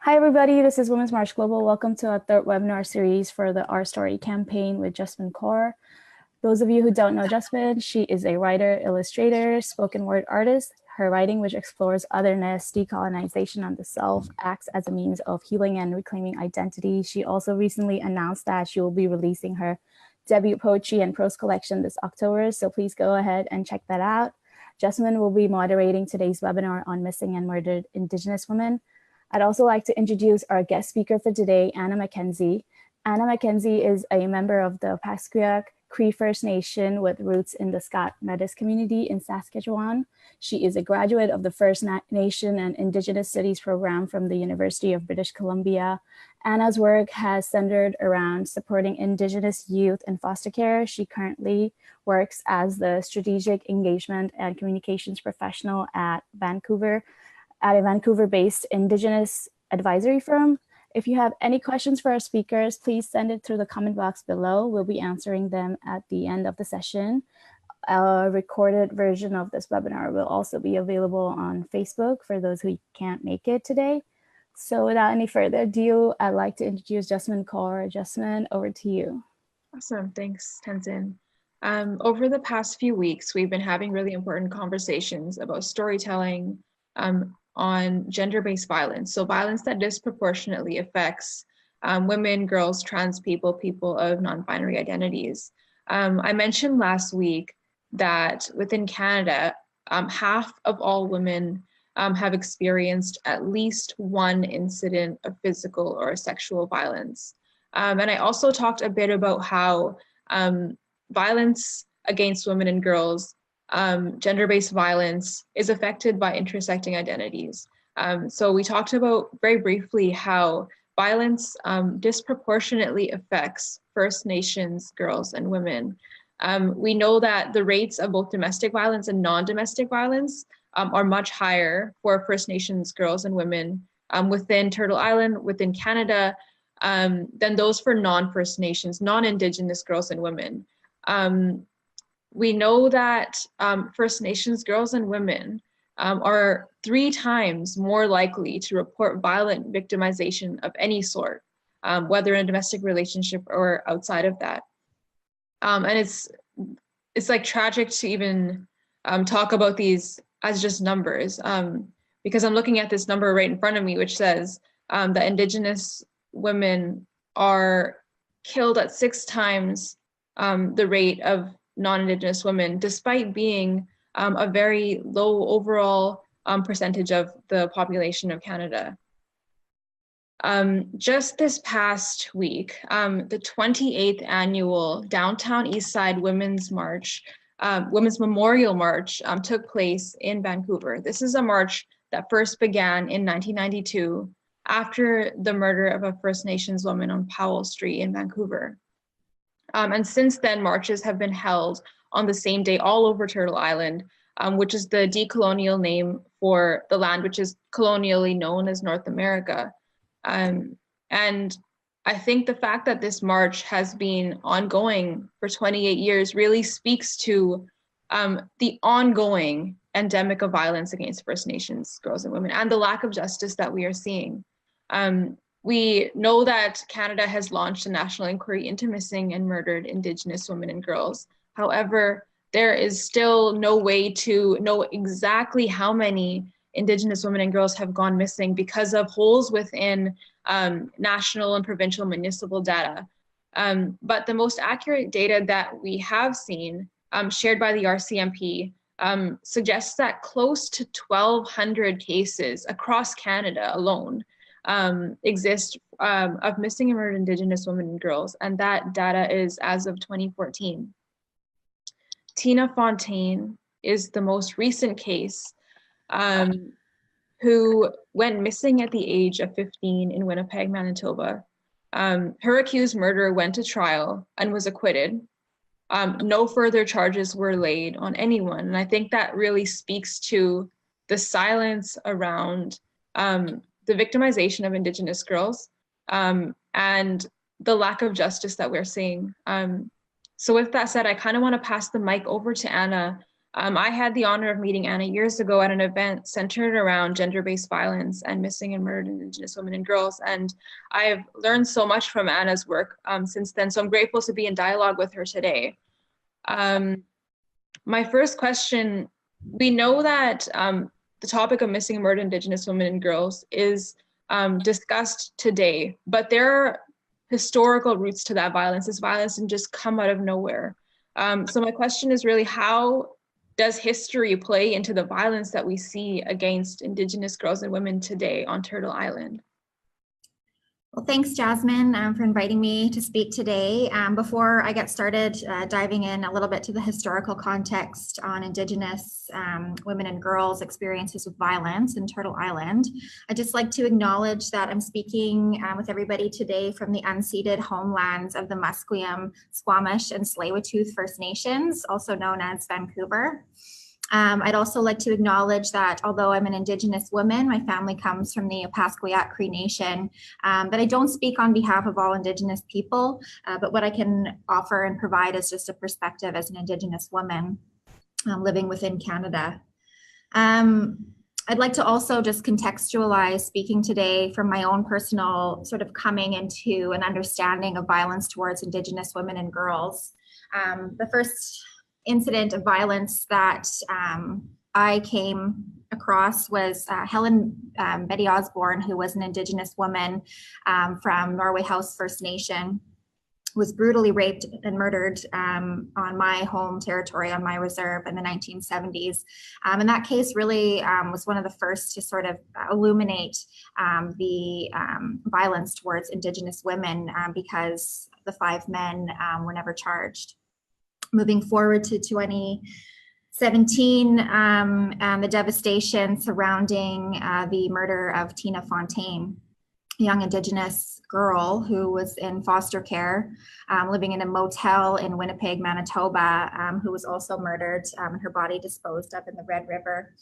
Hi, everybody. This is Women's March Global. Welcome to our third webinar series for the Our Story campaign with Jasmin Kaur. Those of you who don't know Jasmin, she is a writer, illustrator, spoken word artist. Her writing, which explores otherness, decolonization on the self, acts as a means of healing and reclaiming identity. She also recently announced that she will be releasing her debut poetry and prose collection this October, so please go ahead and check that out. Jasmin will be moderating today's webinar on missing and murdered Indigenous women. I'd also like to introduce our guest speaker for today, Anna McKenzie. Anna McKenzie is a member of the Pasquia Cree First Nation with roots in the Scott Metis community in Saskatchewan. She is a graduate of the First Nation and Indigenous Studies program from the University of British Columbia. Anna's work has centered around supporting Indigenous youth in foster care. She currently works as the strategic engagement and communications professional at a Vancouver-based Indigenous advisory firm. If you have any questions for our speakers, please send it through the comment box below. We'll be answering them at the end of the session. A recorded version of this webinar will also be available on Facebook for those who can't make it today. So without any further ado, I'd like to introduce Jasmin Kaur. Jasmin, over to you. Awesome, thanks, Tenzin. Over the past few weeks, we've been having really important conversations about storytelling, on gender-based violence, so violence that disproportionately affects women, girls, trans people, people of non-binary identities. I mentioned last week that within Canada, half of all women have experienced at least one incident of physical or sexual violence. And I also talked a bit about how violence against women and girls, gender-based violence, is affected by intersecting identities. So we talked about very briefly how violence disproportionately affects First Nations girls and women. We know that the rates of both domestic violence and non-domestic violence are much higher for First Nations girls and women within Turtle Island, within Canada, than those for non-First Nations, non-Indigenous girls and women. We know that First Nations girls and women are 3 times more likely to report violent victimization of any sort, whether in a domestic relationship or outside of that. And it's like tragic to even talk about these as just numbers, because I'm looking at this number right in front of me, which says that Indigenous women are killed at 6 times the rate of non-Indigenous women, despite being a very low overall percentage of the population of Canada. Just this past week, the 28th annual Downtown Eastside Women's March, Women's Memorial March, took place in Vancouver. This is a march that first began in 1992 after the murder of a First Nations woman on Powell Street in Vancouver. And since then, marches have been held on the same day all over Turtle Island, which is the decolonial name for the land which is colonially known as North America. And I think the fact that this march has been ongoing for 28 years really speaks to the ongoing endemic of violence against First Nations girls and women and the lack of justice that we are seeing. We know that Canada has launched a national inquiry into missing and murdered Indigenous women and girls. However, there is still no way to know exactly how many Indigenous women and girls have gone missing because of holes within national and provincial municipal data. But the most accurate data that we have seen, shared by the RCMP, suggests that close to 1,200 cases across Canada alone exist of missing and murdered Indigenous women and girls, and that data is as of 2014. Tina Fontaine is the most recent case who went missing at the age of 15 in Winnipeg, Manitoba. Her accused murderer went to trial and was acquitted. No further charges were laid on anyone, and I think that really speaks to the silence around the victimization of Indigenous girls and the lack of justice that we're seeing. So with that said, I kind of want to pass the mic over to Anna I had the honor of meeting Anna years ago at an event centered around gender-based violence and missing and murdered Indigenous women and girls. And I've learned so much from Anna's work since then. So I'm grateful to be in dialogue with her today. My first question, we know that the topic of missing and murdered Indigenous women and girls is discussed today, but there are historical roots to that violence. This violence didn't just come out of nowhere. So my question is really, how does history play into the violence that we see against Indigenous girls and women today on Turtle Island? Well, thanks, Jasmine, for inviting me to speak today. Before I get started diving in a little bit to the historical context on Indigenous women and girls' experiences with violence in Turtle Island, I'd just like to acknowledge that I'm speaking with everybody today from the unceded homelands of the Musqueam, Squamish, and Tsleil-Waututh First Nations, also known as Vancouver. I'd also like to acknowledge that although I'm an Indigenous woman, my family comes from the Opaskwayak Cree Nation, but I don't speak on behalf of all Indigenous people, but what I can offer and provide is just a perspective as an Indigenous woman living within Canada. I'd like to also just contextualize speaking today from my own personal sort of coming into an understanding of violence towards Indigenous women and girls. The first incident of violence that I came across was Helen Betty Osborne, who was an Indigenous woman from Norway House First Nation, was brutally raped and murdered on my home territory, on my reserve in the 1970s. And that case really was one of the first to sort of illuminate the violence towards Indigenous women because the 5 men were never charged. Moving forward to 2017 and the devastation surrounding the murder of Tina Fontaine, a young Indigenous girl who was in foster care, living in a motel in Winnipeg, Manitoba, who was also murdered and her body disposed of in the Red River.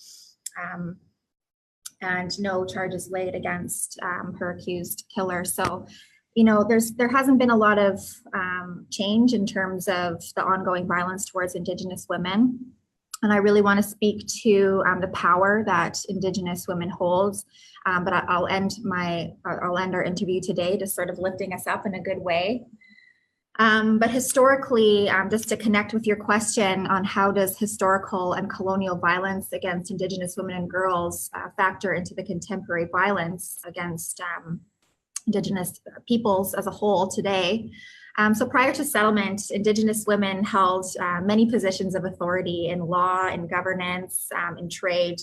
And no charges laid against her accused killer. So, you know, there hasn't been a lot of change in terms of the ongoing violence towards Indigenous women. And I really want to speak to the power that Indigenous women hold. But I'll end our interview today just sort of lifting us up in a good way. But historically, just to connect with your question on how does historical and colonial violence against Indigenous women and girls factor into the contemporary violence against Indigenous peoples as a whole today. So prior to settlement, Indigenous women held many positions of authority in law, in governance, in trade.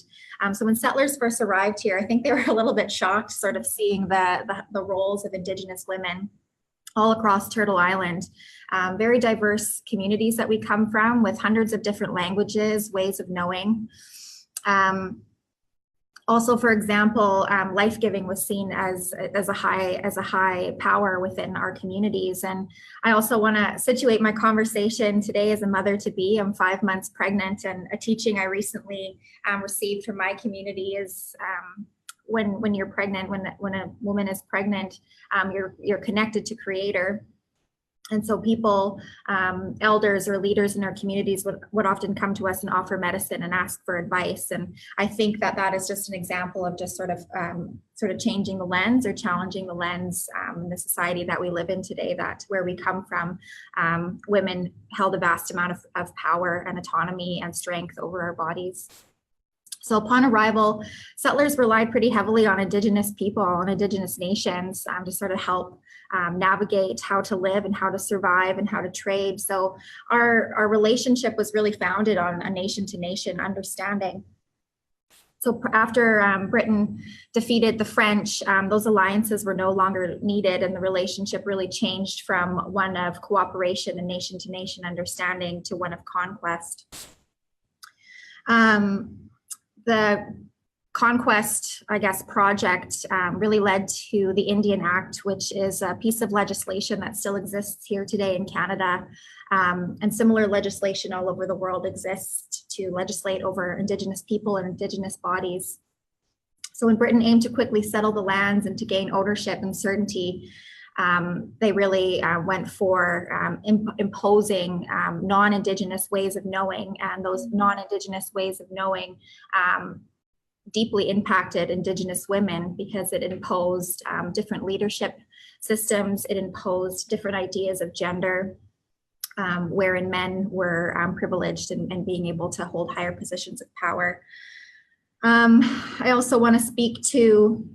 So when settlers first arrived here, I think they were a little bit shocked sort of seeing the roles of Indigenous women all across Turtle Island. Very diverse communities that we come from with hundreds of different languages, ways of knowing. Also, for example, life-giving was seen as a high power within our communities. And I also want to situate my conversation today as a mother-to-be. I'm 5 months pregnant, and a teaching I recently received from my community is when you're pregnant, when a woman is pregnant, you're connected to Creator. And so people, elders or leaders in our communities would often come to us and offer medicine and ask for advice. And I think that is just an example of just sort of changing the lens or challenging the lens in the society that we live in today, that where we come from, women held a vast amount of power and autonomy and strength over our bodies. So upon arrival, settlers relied pretty heavily on Indigenous people and Indigenous nations to sort of help navigate how to live and how to survive and how to trade. So our relationship was really founded on a nation-to-nation understanding. So after Britain defeated the French, those alliances were no longer needed, and the relationship really changed from one of cooperation and nation-to-nation understanding to one of conquest. The conquest, I guess, project really led to the Indian Act, which is a piece of legislation that still exists here today in Canada. And similar legislation all over the world exists to legislate over Indigenous people and Indigenous bodies. So when Britain aimed to quickly settle the lands and to gain ownership and certainty, They really went for imposing non-Indigenous ways of knowing, and those non-Indigenous ways of knowing deeply impacted Indigenous women because it imposed different leadership systems. It imposed different ideas of gender, wherein men were privileged and being able to hold higher positions of power. I also want to speak to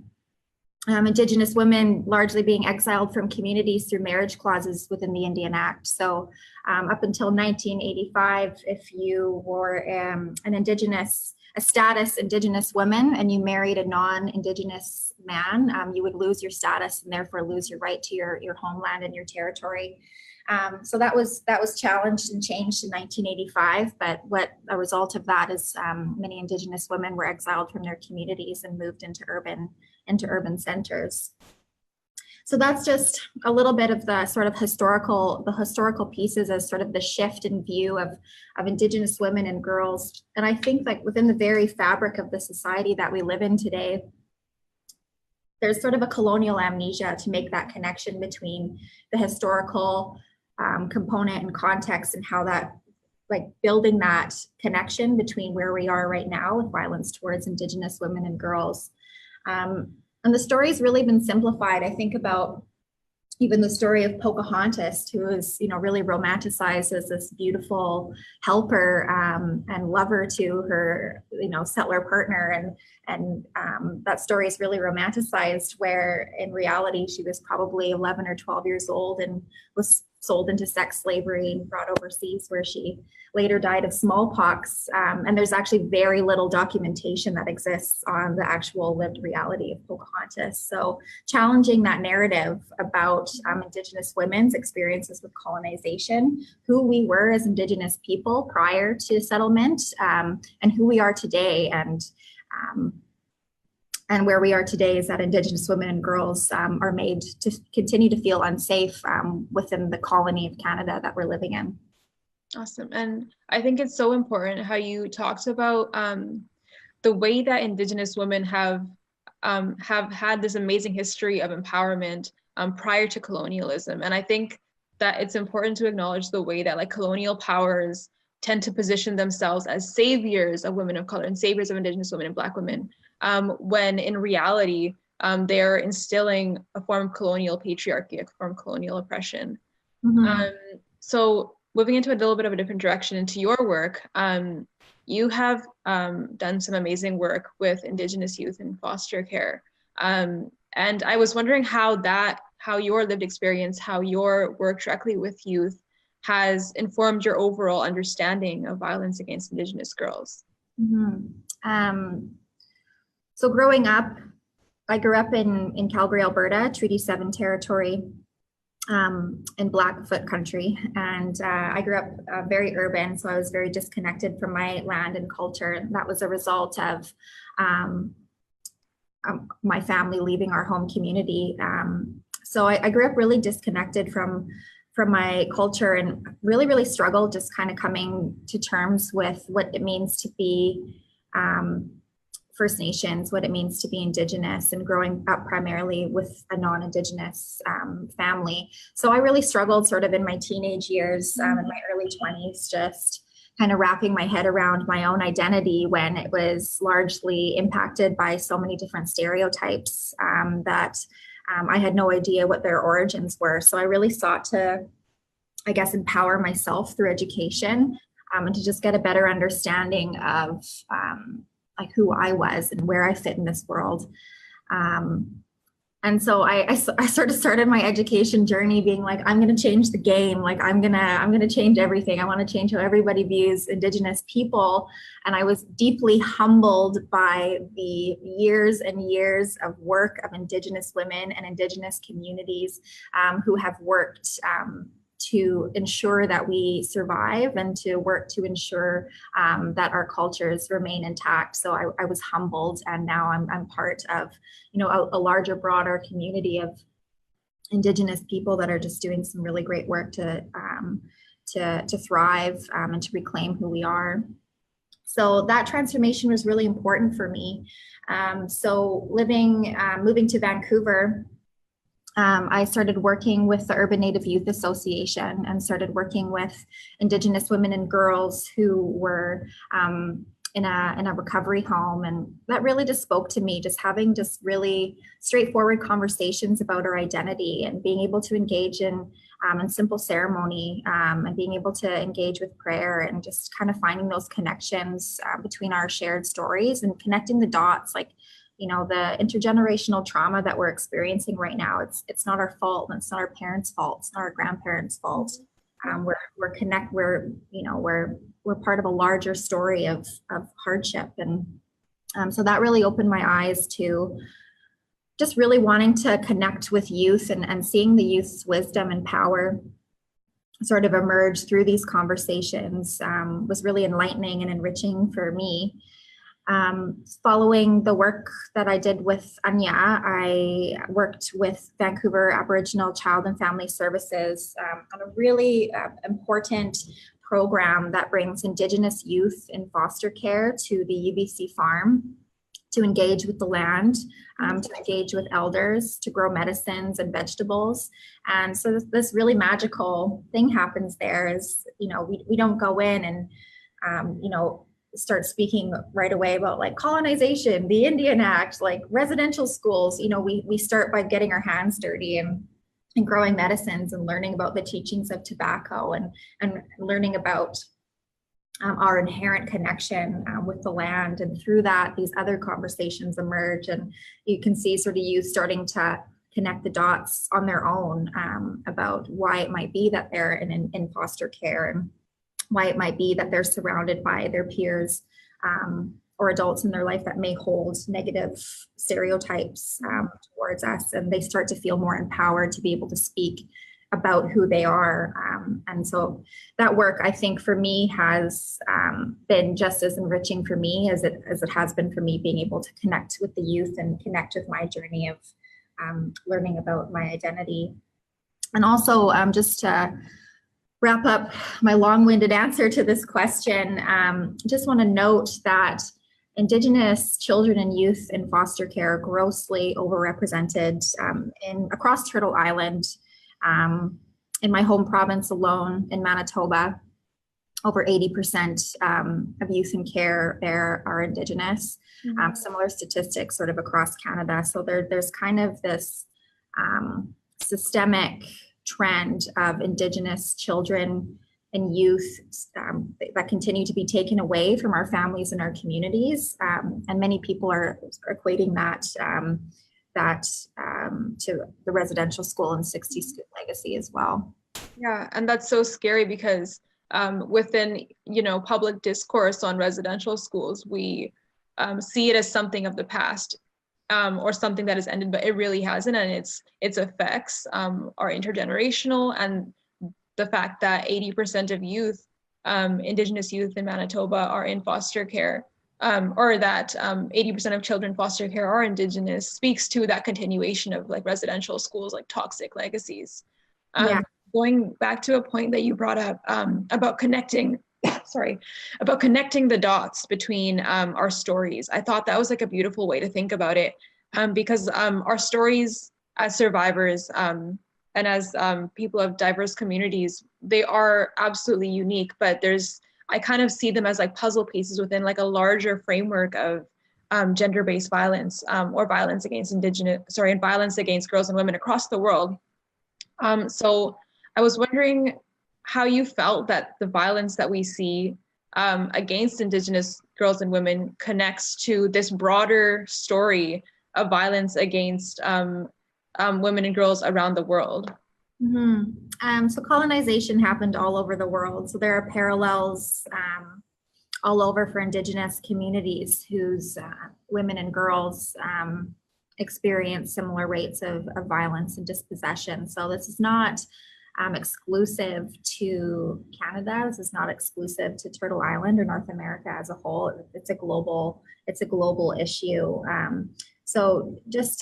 Indigenous women largely being exiled from communities through marriage clauses within the Indian Act. So up until 1985, if you were a status Indigenous woman and you married a non-Indigenous man, you would lose your status and therefore lose your right to your homeland and your territory. So that was challenged and changed in 1985, but what a result of that is many Indigenous women were exiled from their communities and moved into urban centers. So that's just a little bit of the sort of historical pieces as sort of the shift in view of Indigenous women and girls. And I think like within the very fabric of the society that we live in today, there's sort of a colonial amnesia to make that connection between the historical component and context and how that, like building that connection between where we are right now with violence towards Indigenous women and girls. And the story's really been simplified. I think about even the story of Pocahontas, who is, really romanticized as this beautiful helper and lover to her, settler partner. And that story is really romanticized, where in reality, she was probably 11 or 12 years old and was sold into sex slavery and brought overseas, where she later died of smallpox. And there's actually very little documentation that exists on the actual lived reality of Pocahontas. So challenging that narrative about Indigenous women's experiences with colonization, who we were as Indigenous people prior to settlement, and who we are today, and where we are today is that Indigenous women and girls are made to continue to feel unsafe within the colony of Canada that we're living in. Awesome. And I think it's so important how you talked about the way that Indigenous women have had this amazing history of empowerment prior to colonialism. And I think that it's important to acknowledge the way that like colonial powers tend to position themselves as saviors of women of color and saviors of Indigenous women and Black women, when in reality, they're instilling a form of colonial patriarchy, a form of colonial oppression. Mm-hmm. So moving into a little bit of a different direction into your work, you have done some amazing work with Indigenous youth in foster care. And I was wondering how your lived experience, how your work directly with youth has informed your overall understanding of violence against Indigenous girls. Mm-hmm. So growing up, I grew up in Calgary, Alberta, Treaty 7 territory, in Blackfoot country. And I grew up very urban, so I was very disconnected from my land and culture. That was a result of my family leaving our home community. So I grew up really disconnected from my culture and really struggled just kind of coming to terms with what it means to be First Nations, what it means to be Indigenous, and growing up primarily with a non-Indigenous family. So I really struggled sort of in my teenage years, in my early 20s, just kind of wrapping my head around my own identity when it was largely impacted by so many different stereotypes that I had no idea what their origins were. So I really sought to, I guess, empower myself through education and to just get a better understanding of like who I was and where I fit in this world. And so I sort of started my education journey being like, I'm going to change the game. Like I'm going to change everything. I want to change how everybody views Indigenous people. And I was deeply humbled by the years and years of work of Indigenous women and Indigenous communities who have worked to ensure that we survive and to work to ensure that our cultures remain intact. So I was humbled, and now I'm part of, a larger, broader community of Indigenous people that are just doing some really great work to thrive and to reclaim who we are. So that transformation was really important for me. So moving to Vancouver, I started working with the Urban Native Youth Association and started working with Indigenous women and girls who were in a recovery home. And that really just spoke to me, just having just really straightforward conversations about our identity and being able to engage in simple ceremony and being able to engage with prayer and just kind of finding those connections between our shared stories and connecting the dots, like, you know, the intergenerational trauma that we're experiencing right now. It's not our fault, and it's not our parents' fault, it's not our grandparents' fault. We're part of a larger story of hardship, and so that really opened my eyes to just really wanting to connect with youth and seeing the youth's wisdom and power sort of emerge through these conversations was really enlightening and enriching for me. Following the work that I did with Anya, I worked with Vancouver Aboriginal Child and Family Services on a really important program that brings Indigenous youth in foster care to the UBC farm to engage with the land, to engage with elders, to grow medicines and vegetables. And so this really magical thing happens there is, you know, we don't go in and, start speaking right away about like colonization, the Indian Act, like residential schools. You know, we start by getting our hands dirty and growing medicines and learning about the teachings of tobacco and learning about our inherent connection with the land. And through that, these other conversations emerge, and you can see sort of youth starting to connect the dots on their own about why it might be that they're in foster care, and why it might be that they're surrounded by their peers or adults in their life that may hold negative stereotypes towards us, and they start to feel more empowered to be able to speak about who they are. And so that work, I think, for me has been just as enriching for me as it has been for me, being able to connect with the youth and connect with my journey of learning about my identity. And also just to wrap up my long-winded answer to this question, just want to note that Indigenous children and youth in foster care are grossly overrepresented across Turtle Island. In my home province alone, in Manitoba, over 80% of youth in care there are Indigenous. Similar statistics sort of across Canada. So there's kind of this systemic trend of Indigenous children and youth that continue to be taken away from our families and our communities. And many people are equating that to the residential school and 60 school legacy as well. Yeah, and that's so scary because within, public discourse on residential schools, we see it as something of the past. Or something that has ended, but it really hasn't, and its effects are intergenerational, and the fact that 80% of youth, Indigenous youth in Manitoba, are in foster care, or that 80% of children in foster care are Indigenous, speaks to that continuation of like residential schools, like toxic legacies. Going back to a point that you brought up about connecting the dots between our stories. I thought that was like a beautiful way to think about it, because our stories as survivors and as people of diverse communities, they are absolutely unique, but I kind of see them as like puzzle pieces within like a larger framework of gender-based violence or violence against and violence against girls and women across the world. So I was wondering how you felt that the violence that we see against Indigenous girls and women connects to this broader story of violence against women and girls around the world. So colonization happened all over the world. So there are parallels all over for Indigenous communities whose women and girls experience similar rates of violence and dispossession. So this is not exclusive to Canada. This is not exclusive to Turtle Island or North America as a whole. It's a global issue. So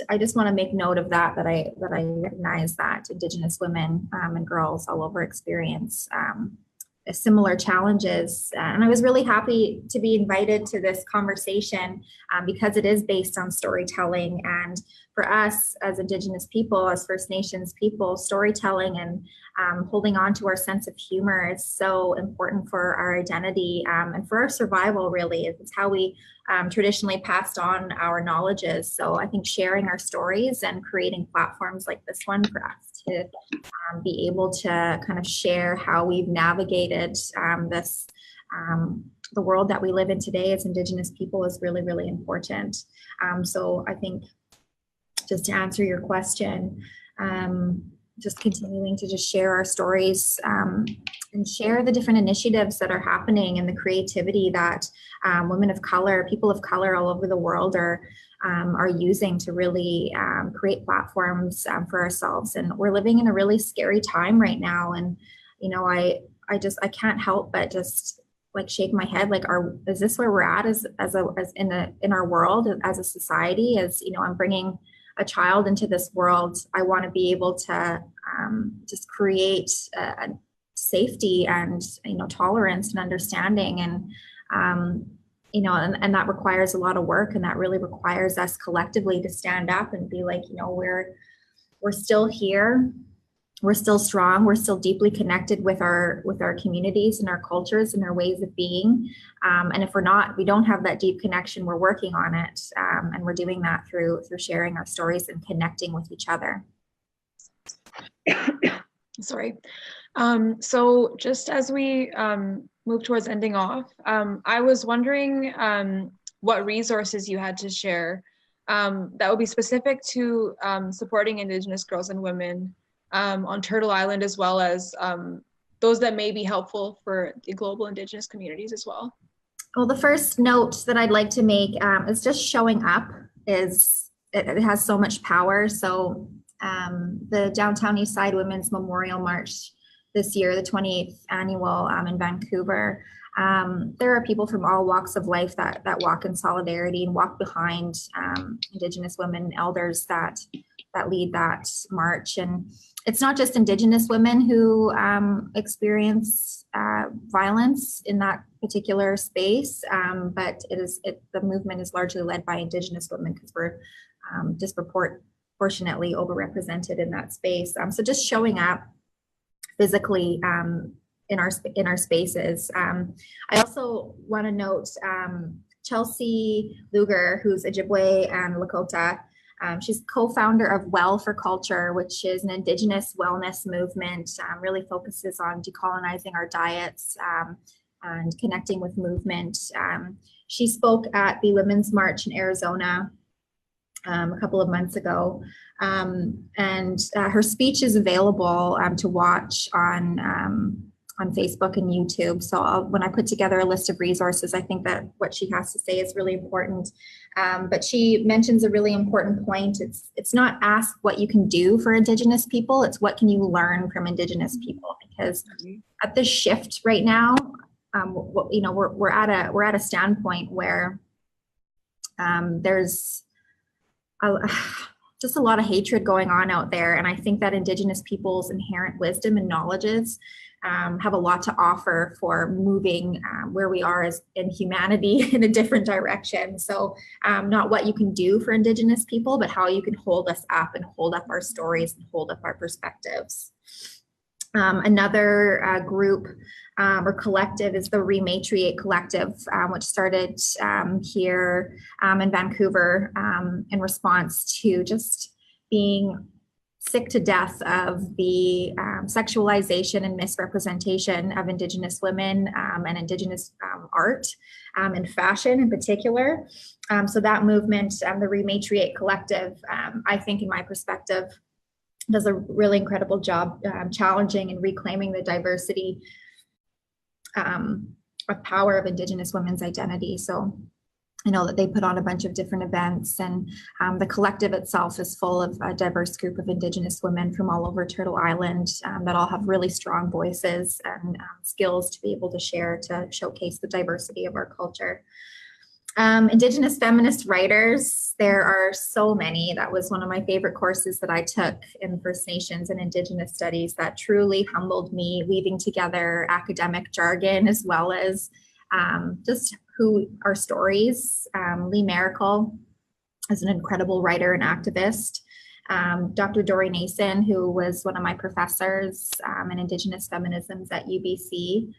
I just want to make note of that I recognize that Indigenous women and girls all over experience similar challenges. And I was really happy to be invited to this conversation because it is based on storytelling. And for us as Indigenous people, as First Nations people, storytelling and holding on to our sense of humor is so important for our identity and for our survival, really. It's how we traditionally passed on our knowledges. So I think sharing our stories and creating platforms like this one for us to be able to kind of share how we've navigated the world that we live in today as Indigenous people is really, really important. So I think, just to answer your question, just continuing to just share our stories and share the different initiatives that are happening and the creativity that women of color, people of color all over the world are using to really create platforms for ourselves. And we're living in a really scary time right now. And, you know, I can't help but just like shake my head, like, is this where we're at as in our world, as a society? As, you know, I'm bringing a child into this world, I want to be able to just create safety and, you know, tolerance and understanding, and you know, and that requires a lot of work, and that really requires us collectively to stand up and be like, you know, we're still here, we're still strong, we're still deeply connected with our communities and our cultures and our ways of being. And if we're not, we don't have that deep connection, we're working on it. And we're doing that through sharing our stories and connecting with each other. Sorry. So just as we move towards ending off, I was wondering what resources you had to share that would be specific to supporting Indigenous girls and women on Turtle Island, as well as those that may be helpful for the global Indigenous communities as well. Well, the first note that I'd like to make is just showing up it has so much power. So the Downtown Eastside Women's Memorial March this year, the 28th annual in Vancouver, there are people from all walks of life that walk in solidarity and walk behind Indigenous women elders that lead that march. And it's not just Indigenous women who experience violence in that particular space, but the movement is largely led by Indigenous women because we're disproportionately overrepresented in that space. So just showing up physically in our spaces. I also want to note Chelsea Luger, who's Ojibwe and Lakota. She's co-founder of Well for Culture, which is an Indigenous wellness movement, really focuses on decolonizing our diets and connecting with movement. She spoke at the Women's March in Arizona a couple of months ago. And her speech is available to watch on Facebook and YouTube. So when I put together a list of resources, I think that what she has to say is really important. But she mentions a really important point. It's not ask what you can do for Indigenous people, it's what can you learn from Indigenous people, because at this shift right now, you know, we're at a standpoint where there's just a lot of hatred going on out there. And I think that Indigenous people's inherent wisdom and knowledges have a lot to offer for moving where we are as in humanity in a different direction. So not what you can do for Indigenous people, but how you can hold us up and hold up our stories and hold up our perspectives. Another group or collective is the Rematriate Collective, which started here in Vancouver in response to just being sick to death of the sexualization and misrepresentation of Indigenous women and Indigenous art and fashion in particular. So that movement, the Rematriate Collective, I think in my perspective, does a really incredible job challenging and reclaiming the diversity of power of Indigenous women's identity. So I know that they put on a bunch of different events, and the collective itself is full of a diverse group of Indigenous women from all over Turtle Island that all have really strong voices and skills to be able to share, to showcase the diversity of our culture. Indigenous feminist writers, there are so many. That was one of my favorite courses that I took in First Nations and Indigenous studies that truly humbled me, weaving together academic jargon as well as just who our stories. Lee Maracle is an incredible writer and activist. Dr. Dory Nason, who was one of my professors in Indigenous feminisms at UBC.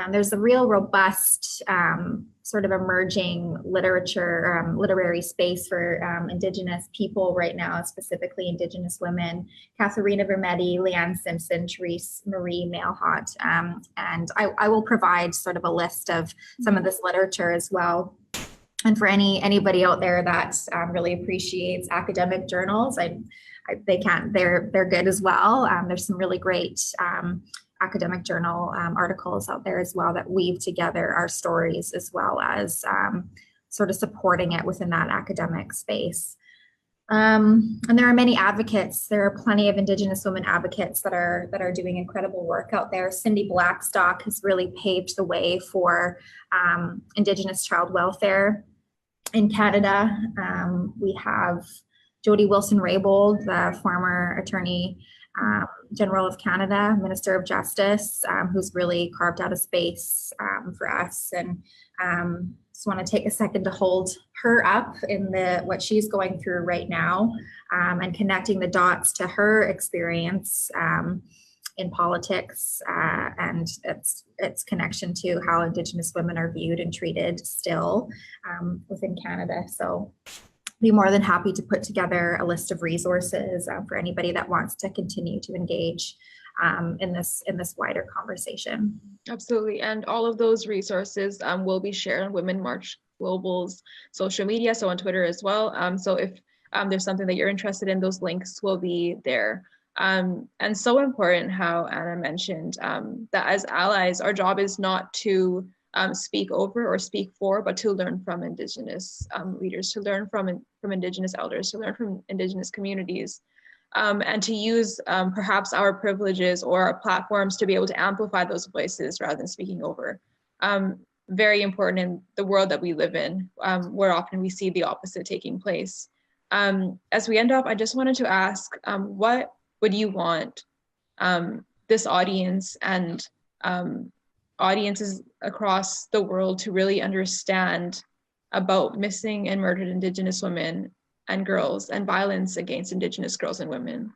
There's a real robust sort of emerging literature, literary space for Indigenous people right now, specifically Indigenous women. Katharina Vermetti, Leanne Simpson, Therese Marie Mailhot. And I will provide sort of a list of some of this literature as well. And for anybody out there that really appreciates academic journals, they're good as well. There's some really great academic journal articles out there as well that weave together our stories as well as sort of supporting it within that academic space. And there are many advocates. There are plenty of Indigenous women advocates that are doing incredible work out there. Cindy Blackstock has really paved the way for Indigenous child welfare in Canada. We have Jody Wilson-Raybould, the former Attorney General of Canada, Minister of Justice, who's really carved out a space for us. And just want to take a second to hold her up in what she's going through right now, and connecting the dots to her experience in politics and its connection to how Indigenous women are viewed and treated still within Canada. So be more than happy to put together a list of resources for anybody that wants to continue to engage in this wider conversation. Absolutely, and all of those resources will be shared on Women March Global's social media, so on Twitter as well. So if there's something that you're interested in, those links will be there. And so important how Anna mentioned that as allies, our job is not to speak over or speak for, but to learn from Indigenous leaders, to learn from Indigenous elders, to learn from Indigenous communities, and to use perhaps our privileges or our platforms to be able to amplify those voices rather than speaking over. Very important in the world that we live in, where often we see the opposite taking place. As we end up, I just wanted to ask, what would you want this audience and audiences across the world to really understand about missing and murdered Indigenous women and girls and violence against Indigenous girls and women?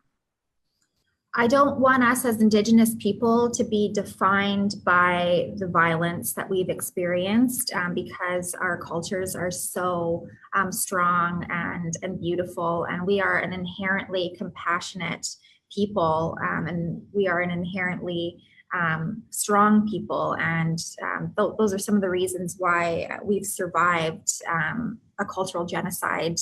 I don't want us as Indigenous people to be defined by the violence that we've experienced, because our cultures are so strong and beautiful, and we are an inherently compassionate people, and we are an inherently strong people, and those are some of the reasons why we've survived a cultural genocide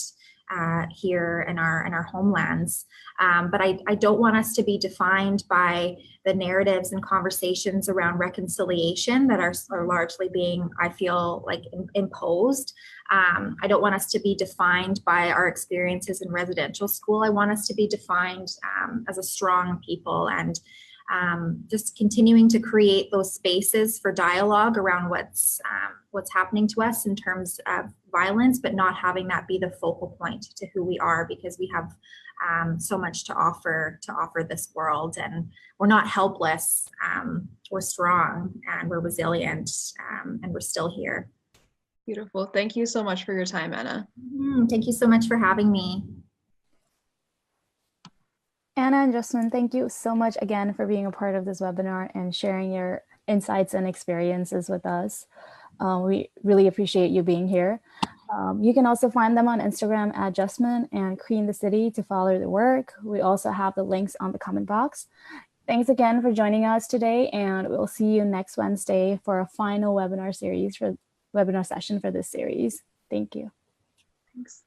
here in our homelands. But I don't want us to be defined by the narratives and conversations around reconciliation that are largely being, I feel like, imposed. I don't want us to be defined by our experiences in residential school. I want us to be defined as a strong people, and just continuing to create those spaces for dialogue around what's happening to us in terms of violence, but not having that be the focal point to who we are, because we have so much to offer this world, and we're not helpless. We're strong and we're resilient, and we're still here. Beautiful. Thank you so much for your time, Anna. Thank you so much for having me. Anna and Jasmin, thank you so much again for being a part of this webinar and sharing your insights and experiences with us. We really appreciate you being here. You can also find them on Instagram at Jasmin and Queen the City to follow their work. We also have the links on the comment box. Thanks again for joining us today, and we'll see you next Wednesday for a final webinar session for this series. Thank you. Thanks.